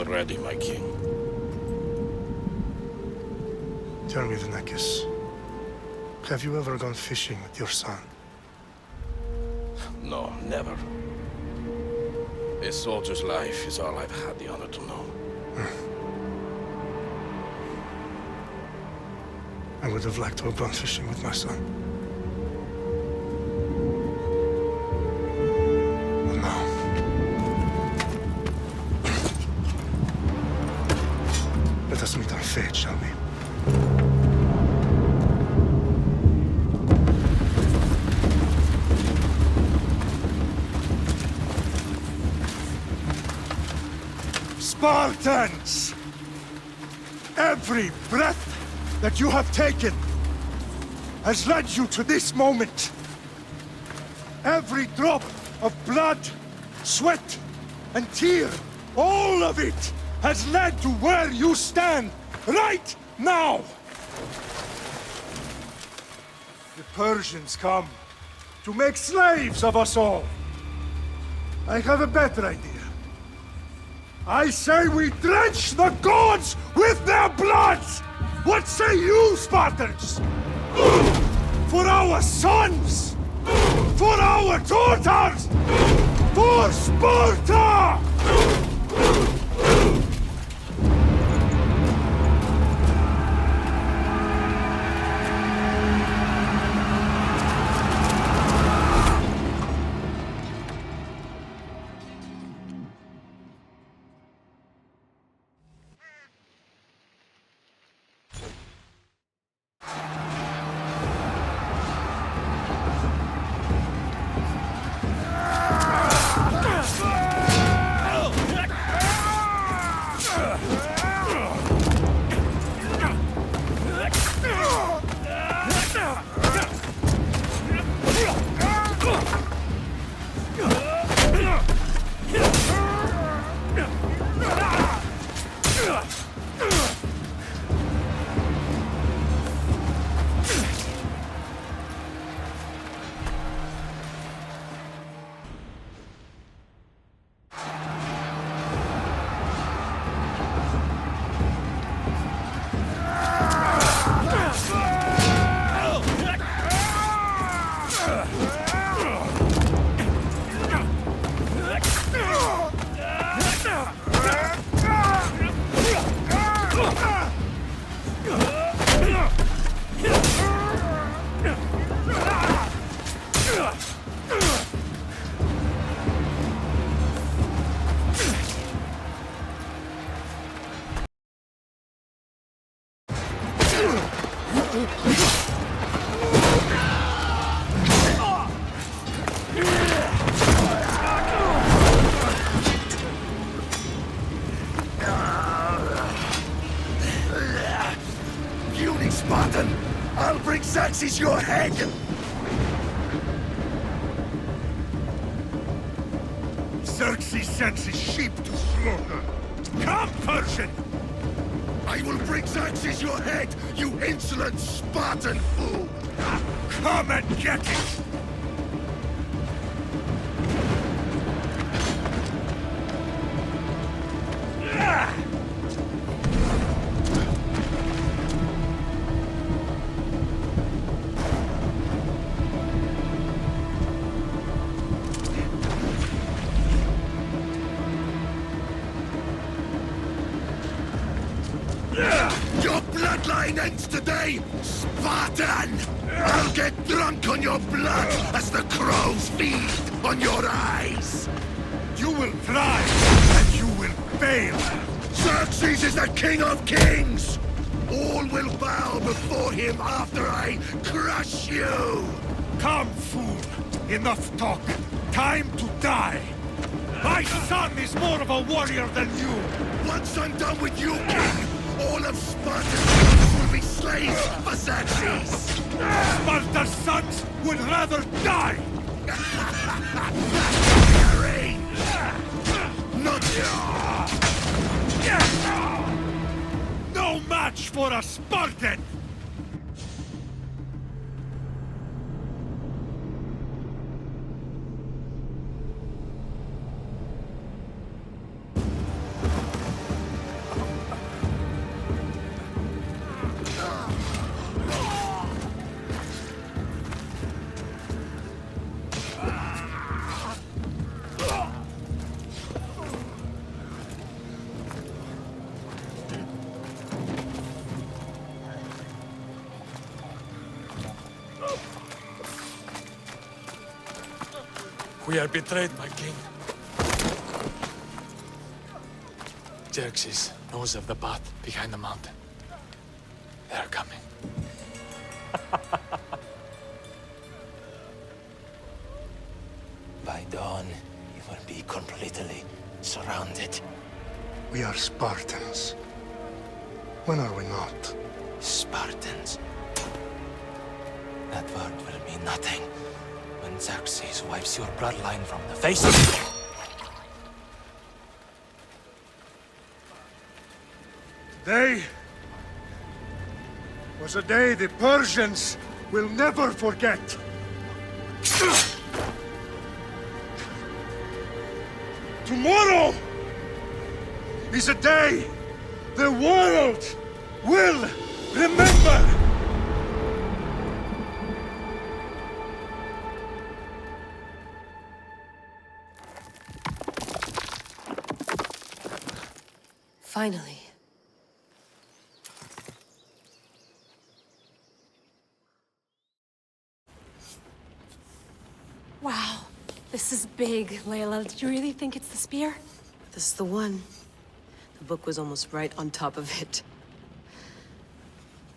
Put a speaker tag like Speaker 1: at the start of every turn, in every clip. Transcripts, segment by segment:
Speaker 1: feel ready, my king.
Speaker 2: Tell me, Alexios, have you ever gone fishing with your son?
Speaker 1: No, never. A soldier's life is all I've had the honor to know.
Speaker 2: I would have liked to have gone fishing with my son. But now... let us meet our fate, shall we?
Speaker 3: Spartans! Every breath that you have taken has led you to this moment. Every drop of blood, sweat, and tear, all of it has led to where you stand right now. The Persians come to make slaves of us all. I have a better idea. I say we drench the gods with their bloods! What say you, Spartans? For our sons! For our daughters! For Sparta!
Speaker 4: Spartan! I'll bring Xerxes your head!
Speaker 3: Xerxes sends his sheep to slaughter. Come, Persian!
Speaker 4: I will bring Xerxes your head, you insolent Spartan fool!
Speaker 3: Come and get it!
Speaker 4: Your bloodline ends today, Spartan! I'll get drunk on your blood as the crows feed on your eyes!
Speaker 3: You will try, and you will fail!
Speaker 4: Xerxes is the king of kings! All will bow before him after I crush you!
Speaker 3: Come, fool! Enough talk! Time to die! My son is more of a warrior than you!
Speaker 4: Once I'm done with you, king, all of Sparta's will be slaves for Xerxes!
Speaker 3: Sparta's sons would rather die!
Speaker 4: Not
Speaker 3: No match for a Spartan!
Speaker 5: We are betrayed, my king. Xerxes knows of the path behind the mountain. They are coming.
Speaker 6: By dawn, you will be completely surrounded.
Speaker 2: We are Spartans. When are we not?
Speaker 6: Spartans. That word will mean nothing when Xerxes wipes your bloodline from the face of...
Speaker 3: Today was a day the Persians will never forget. Tomorrow is a day the world will remember.
Speaker 7: Finally.
Speaker 8: Wow, this is big, Layla. Did you really think it's the spear?
Speaker 7: This is the one. The book was almost right on top of it.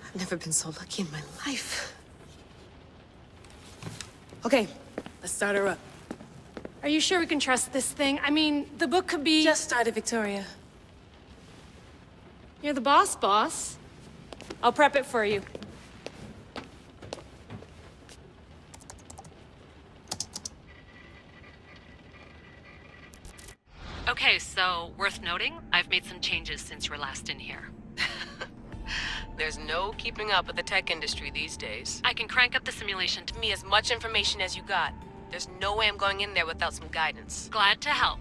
Speaker 7: I've never been so lucky in my life. Okay, let's start her up.
Speaker 8: Are you sure we can trust this thing? I mean, the book could be...
Speaker 7: Just started, Victoria.
Speaker 8: You're the boss. I'll prep it for you.
Speaker 9: Okay, so worth noting, I've made some changes since you were last in here.
Speaker 7: There's no keeping up with the tech industry these days.
Speaker 9: I can crank up the simulation to
Speaker 7: Give me as much information as you got. There's no way I'm going in there without some guidance.
Speaker 9: Glad to help.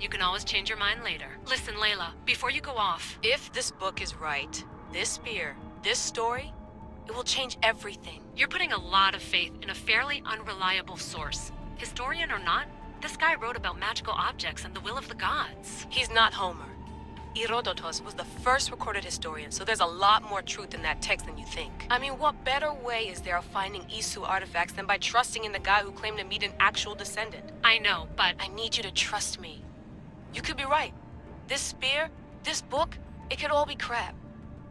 Speaker 9: You can always change your mind later. Listen, Layla, before you go off...
Speaker 7: If this book is right, this spear, this story, it will change everything.
Speaker 9: You're putting a lot of faith in a fairly unreliable source. Historian or not, this guy wrote about magical objects and the will of the gods.
Speaker 7: He's not Homer. Herodotus was the first recorded historian, so there's a lot more truth in that text than you think. I mean, what better way is there of finding Isu artifacts than by trusting in the guy who claimed to meet an actual descendant?
Speaker 9: I know, but...
Speaker 7: I need you to trust me. You could be right. This spear, this book, it could all be crap.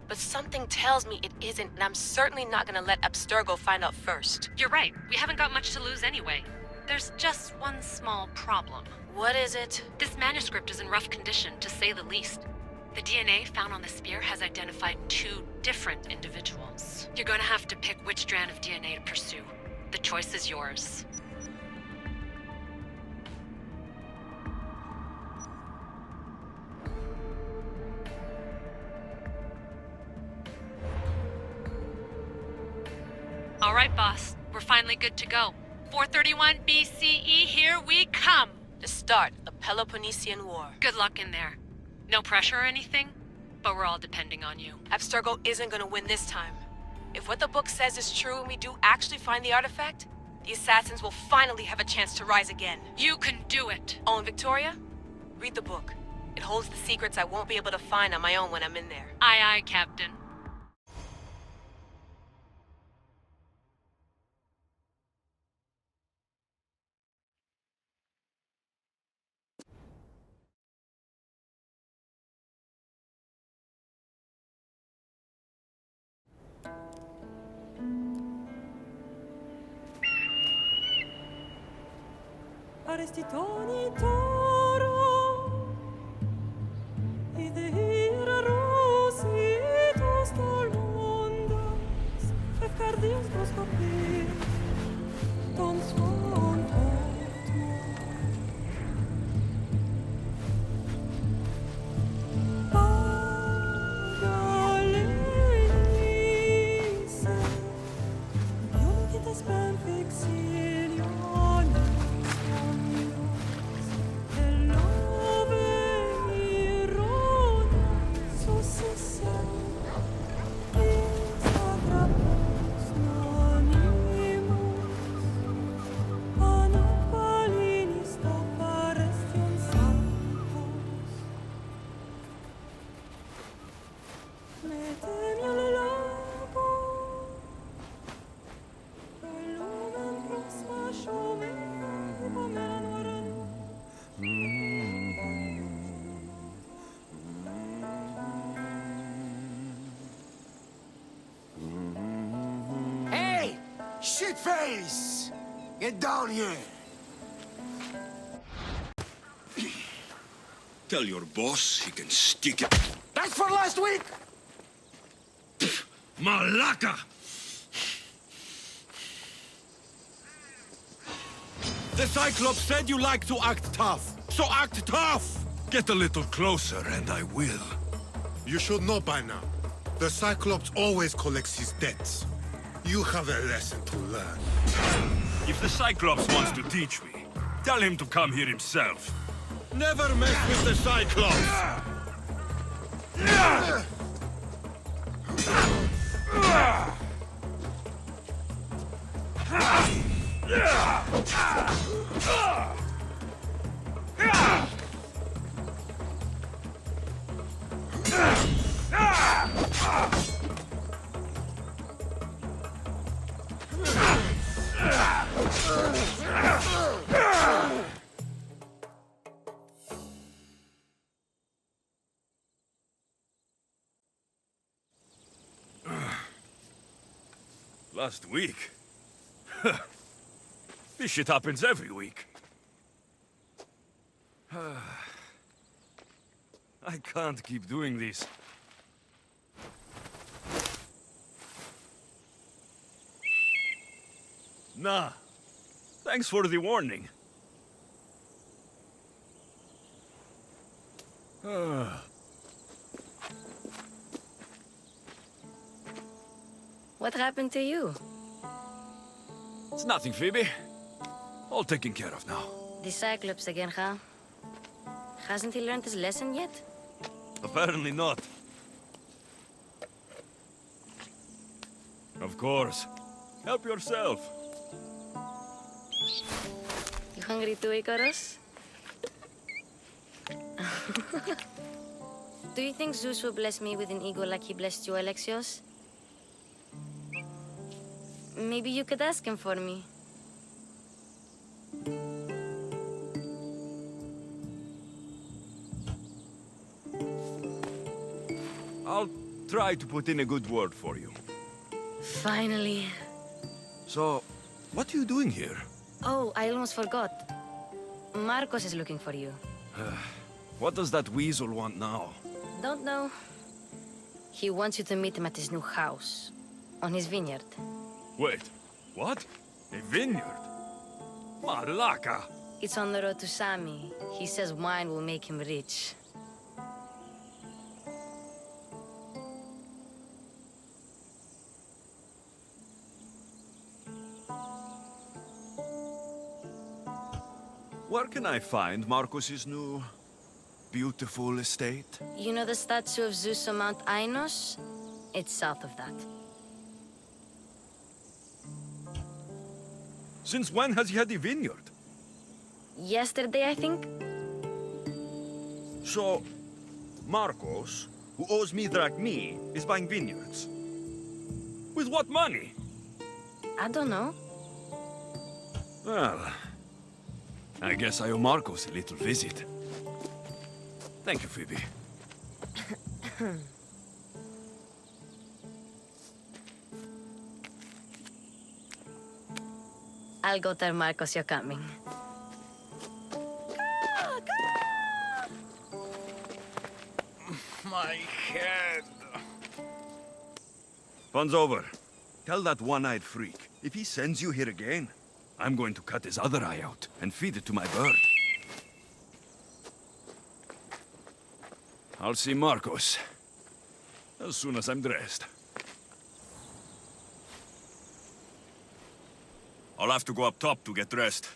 Speaker 7: But something tells me it isn't, and I'm certainly not gonna let Abstergo find out first.
Speaker 9: You're right. We haven't got much to lose anyway. There's just one small problem.
Speaker 7: What is it?
Speaker 9: This manuscript is in rough condition, to say the least. The DNA found on the spear has identified 2 different individuals. You're gonna have to pick which strand of DNA to pursue. The choice is yours. All right, boss. We're finally good to go. 431 BCE, here we come!
Speaker 7: The start of Peloponnesian War.
Speaker 9: Good luck in there. No pressure or anything, but we're all depending on you.
Speaker 7: Abstergo isn't gonna win this time. If what the book says is true and we do actually find the artifact, the assassins will finally have a chance to rise again.
Speaker 9: You can do it!
Speaker 7: Oh, and Victoria? Read the book. It holds the secrets I won't be able to find on my own when I'm in there.
Speaker 9: Aye, aye, Captain.
Speaker 10: Arestitoni toro, idehira rositos tolondas, efcardios proscopir, ton swan Pagalenise, biologitas benfixilianis. Show me,
Speaker 4: shitface! Get down here! Tell your boss he can stick it.
Speaker 3: That's for last week!
Speaker 4: Malaka!
Speaker 3: The Cyclops said you like to act tough, so act tough!
Speaker 4: Get a little closer and I will.
Speaker 11: You should know by now. The Cyclops always collects his debts. You have a lesson to learn.
Speaker 4: If the Cyclops wants to teach me, tell him to come here himself.
Speaker 11: Never mess with the Cyclops!
Speaker 4: Last week? This shit happens every week. I can't keep doing this. Nah. Thanks for the warning.
Speaker 9: What happened to you?
Speaker 4: It's nothing, Phoebe. All taken care of now.
Speaker 9: The Cyclops again, huh? Hasn't he learned his lesson yet?
Speaker 4: Apparently not. Of course. Help yourself.
Speaker 9: You hungry too, Icarus? Do you think Zeus will bless me with an ego like he blessed you, Alexios? Maybe you could ask him for me.
Speaker 4: I'll try to put in a good word for you.
Speaker 9: Finally.
Speaker 4: So, what are you doing here?
Speaker 9: Oh, I almost forgot. Marcos is looking for you.
Speaker 4: What does that weasel want now?
Speaker 9: Don't know. He wants you to meet him at his new house. On his vineyard.
Speaker 4: Wait, what? A vineyard? Malaka!
Speaker 9: It's on the road to Sami. He says wine will make him rich.
Speaker 4: Where can I find Marcos's new, beautiful estate?
Speaker 9: You know the statue of Zeus on Mount Ainos? It's south of that.
Speaker 4: Since when has he had a vineyard?
Speaker 9: Yesterday, I think?
Speaker 4: So, Marcos, who owes me drachmi, is buying vineyards. With what money?
Speaker 9: I don't know.
Speaker 4: Well, I guess I owe Marcos a little visit. Thank you, Phoebe.
Speaker 9: I'll go tell Marcos you're coming.
Speaker 1: My head.
Speaker 4: Fun's over. Tell that one-eyed freak, if he sends you here again, I'm going to cut his other eye out and feed it to my bird. I'll see Marcos as soon as I'm dressed. I'll have to go up top to get dressed.